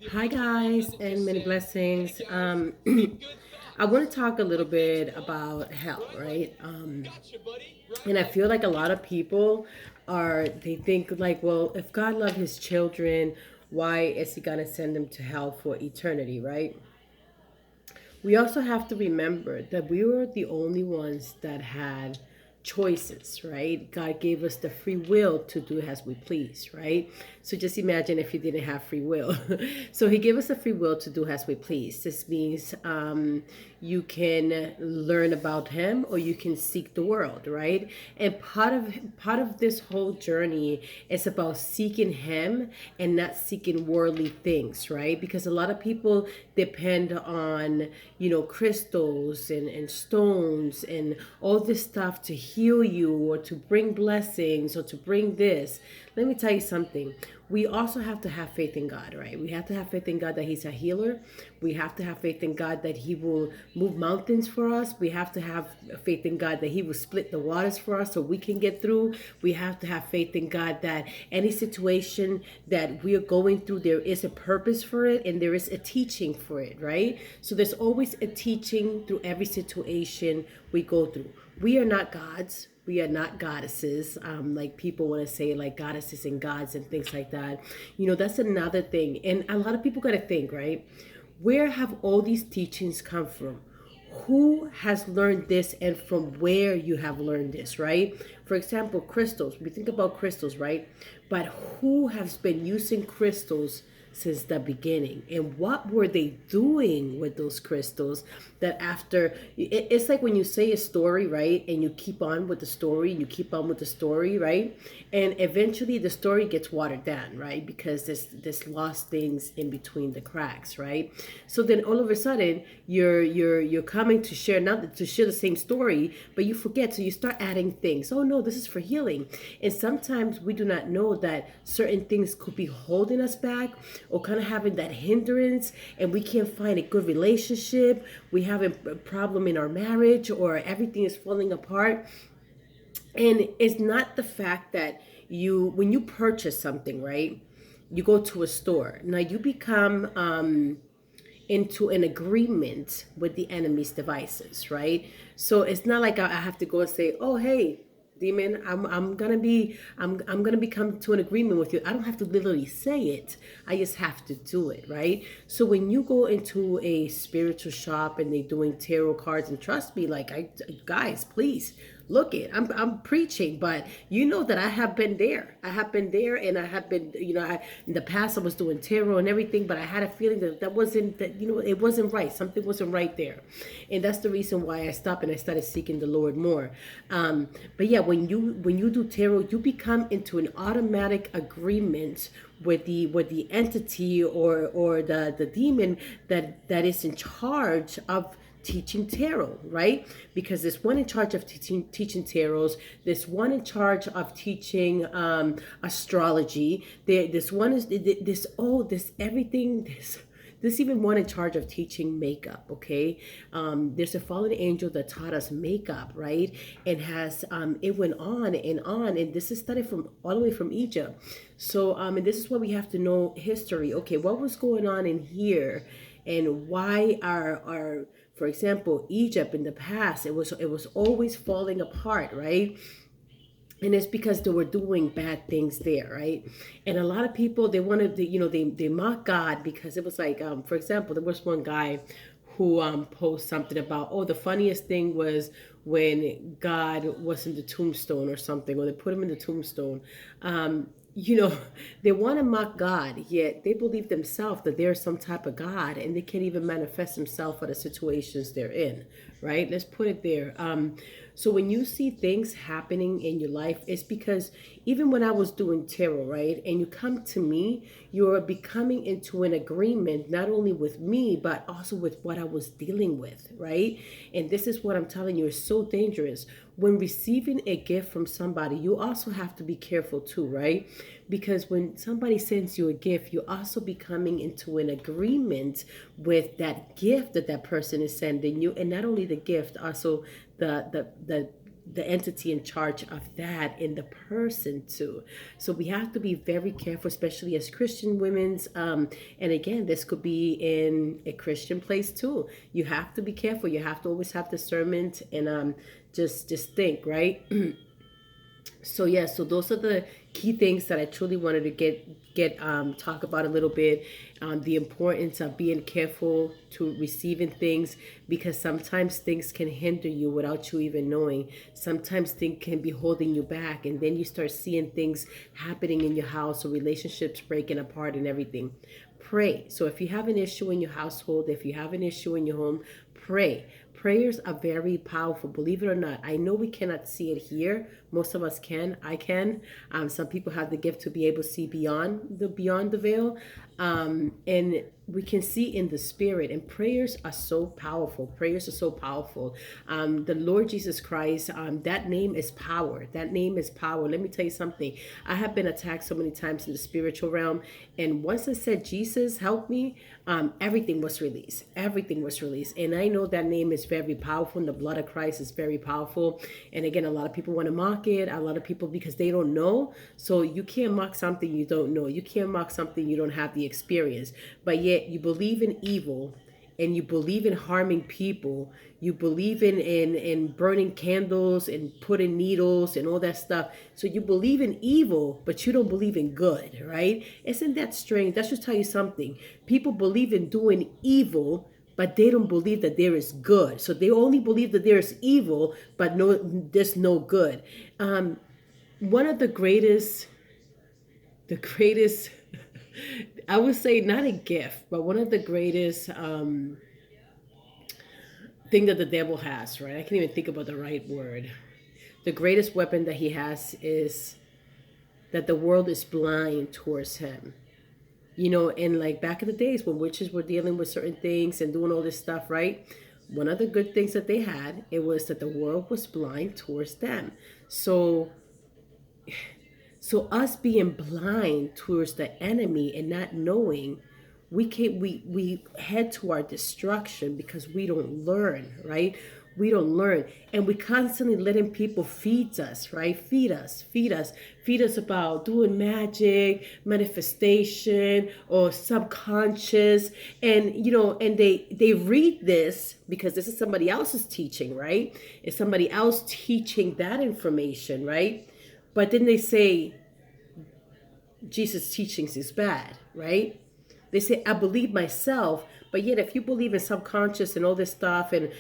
Hi, guys, and many blessings. I want to talk a little bit about hell, right? And I feel like a lot of people they think like, well, if God loved his children, why is he going to send them to hell for eternity, right? We also have to remember that we were the only ones that had choices, right? God gave us the free will to do as we please, right? So just imagine if you didn't have free will. So he gave us the free will to do as we please. This means you can learn about him or you can seek the world, right? And part of this whole journey is about seeking him and not seeking worldly things, right? Because a lot of people depend on crystals and stones and all this stuff to heal you or to bring blessings or to bring this. Let me tell you something. We also have to have faith in God, right? We have to have faith in God that he's a healer. We have to have faith in God that he will move mountains for us. We have to have faith in God that he will split the waters for us so we can get through. We have to have faith in God that any situation that we are going through, there is a purpose for it and there is a teaching for it, right? So there's always a teaching through every situation we go through. We are not gods. We are not goddesses. Like people want to say, like goddesses and gods and things like that. That's another thing. And a lot of people got to think, right? Where have all these teachings come from? Who has learned this and from where you have learned this, right? For example, crystals. We think about crystals, right? But who has been using crystals since the beginning, and what were they doing with those crystals that after it's like when you say a story, right, and you keep on with the story and you keep on with the story, right, and eventually the story gets watered down, right, because there's lost things in between the cracks, right? So then all of a sudden you're coming to share, not to share the same story, but you forget, so you start adding things. Oh no, this is for healing. And sometimes we do not know that certain things could be holding us back or kind of having that hindrance, and we can't find a good relationship. We have a problem in our marriage, or everything is falling apart. And it's not the fact that when you purchase something, right, you go to a store. Now you become into an agreement with the enemy's devices, right? So it's not like I have to go and say, "Oh, hey, demon, I'm gonna become to an agreement with you." I don't have to literally say it. I just have to do it, right? So when you go into a spiritual shop and they're doing tarot cards, and trust me, like guys, please look it. I'm preaching, but you know that I have been there. I have been there, and I have been, in the past I was doing tarot and everything, but I had a feeling that wasn't, that it wasn't right. Something wasn't right there, and that's the reason why I stopped and I started seeking the Lord more. But yeah, when you do tarot, you become into an automatic agreement with the entity or the demon that is in charge of teaching tarot, right? Because there's one in charge of teaching tarots. There's one in charge of teaching astrology. This one is this everything. This even one in charge of teaching makeup. Okay, there's a fallen angel that taught us makeup, right? And has it went on, and this is studied from all the way from Egypt. So and this is why we have to know history. Okay, what was going on in here, and why our for example, Egypt in the past, it was always falling apart, right? And it's because they were doing bad things there, right? And a lot of people, they wanted to, they mock God because it was like, for example, there was one guy who posted something about, oh, the funniest thing was when God was in the tombstone or something, or they put him in the tombstone. You know, they want to mock God, yet they believe themselves that they're some type of God, and they can't even manifest themselves for the situations they're in, right? Let's put it there. So when you see things happening in your life, it's because even when I was doing tarot, right, and you come to me, you're becoming into an agreement not only with me but also with what I was dealing with, right? And this is what I'm telling you is so dangerous. When receiving a gift from somebody, you also have to be careful too, right? Because when somebody sends you a gift, you're also becoming into an agreement with that gift that person is sending you, and not only the gift, also the the entity in charge of that in the person too. So we have to be very careful, especially as Christian women's. And again, this could be in a Christian place too. You have to be careful. You have to always have discernment and just think, right? So yeah, so those are the key things that I truly wanted to get talk about a little bit. The importance of being careful to receiving things, because sometimes things can hinder you without you even knowing. Sometimes things can be holding you back, and then you start seeing things happening in your house or relationships breaking apart and everything. Pray. So if you have an issue in your household, if you have an issue in your home, pray. Prayers are very powerful, believe it or not. I know we cannot see it here. Most of us can. I can. Some people have the gift to be able to see beyond the veil, and we can see in the spirit. And prayers are so powerful. Prayers are so powerful. The Lord Jesus Christ, that name is power. That name is power. Let me tell you something. I have been attacked so many times in the spiritual realm, and once I said, Jesus, help me, everything was released. Everything was released. And I know that name is very powerful, and the blood of Christ is very powerful. And again, a lot of people want to mock it. A lot of people, because they don't know. So you can't mock something you don't know. You can't mock something you don't have the experience. But yet you believe in evil, and you believe in harming people. You believe in burning candles and putting needles and all that stuff. So you believe in evil, but you don't believe in good, right? Isn't that strange? That should tell you something. People believe in doing evil, but they don't believe that there is good. So they only believe that there is evil, but no, there's no good. One of the greatest I would say, not a gift, but one of the greatest thing that the devil has, right? I can't even think about the right word. The greatest weapon that he has is that the world is blind towards him. And like back in the days when witches were dealing with certain things and doing all this stuff, right? One of the good things that they had, it was that the world was blind towards them. So us being blind towards the enemy and not knowing, we head to our destruction because we don't learn, right? We don't learn, and we constantly letting people feed us, right? Feed us about doing magic, manifestation, or subconscious. And they read this because this is somebody else's teaching, right? It's somebody else teaching that information, right? But then they say Jesus' teachings is bad, right? They say, I believe myself, but yet if you believe in subconscious and all this stuff and,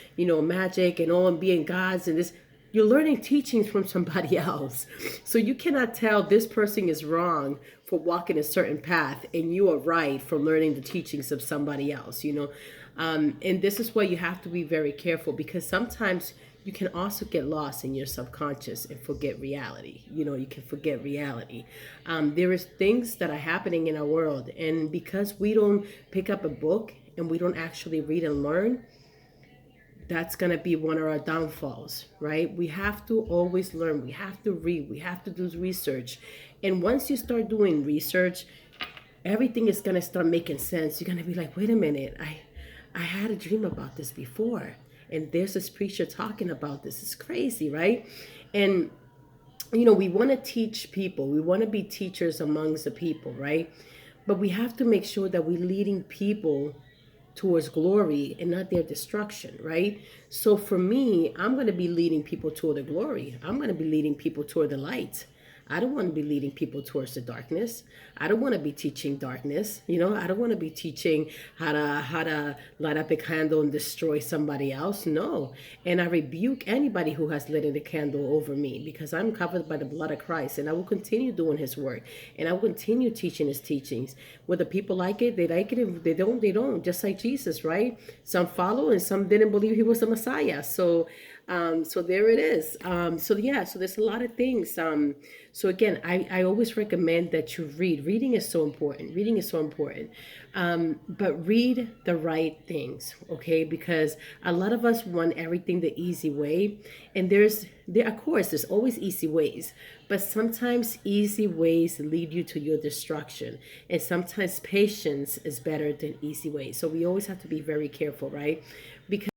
magic and all and being gods and this, you're learning teachings from somebody else. So you cannot tell this person is wrong for walking a certain path and you are right for learning the teachings of somebody else. And this is why you have to be very careful, because sometimes you can also get lost in your subconscious and forget reality. You can forget reality. There is things that are happening in our world, and because we don't pick up a book and we don't actually read and learn, that's going to be one of our downfalls, right? We have to always learn. We have to read. We have to do research. And once you start doing research, everything is going to start making sense. You're going to be like, wait a minute, I had a dream about this before. And there's this preacher talking about this. It's crazy, right? And, we want to teach people. We want to be teachers amongst the people, right? But we have to make sure that we're leading people towards glory and not their destruction, right? So for me, I'm going to be leading people toward the glory. I'm going to be leading people toward the light. I don't want to be leading people towards the darkness. I don't want to be teaching darkness. I don't want to be teaching how to light up a candle and destroy somebody else. No. And I rebuke anybody who has lit a candle over me, because I'm covered by the blood of Christ, and I will continue doing his work, and I will continue teaching his teachings. Whether people like it, they like it. If they don't, they don't. Just like Jesus, right? Some follow and some didn't believe he was the Messiah. So there it is. So there's a lot of things. So again, I always recommend that you read. Reading is so important. But read the right things, okay? Because a lot of us want everything the easy way. And of course, there's always easy ways. But sometimes easy ways lead you to your destruction. And sometimes patience is better than easy ways. So we always have to be very careful, right? Because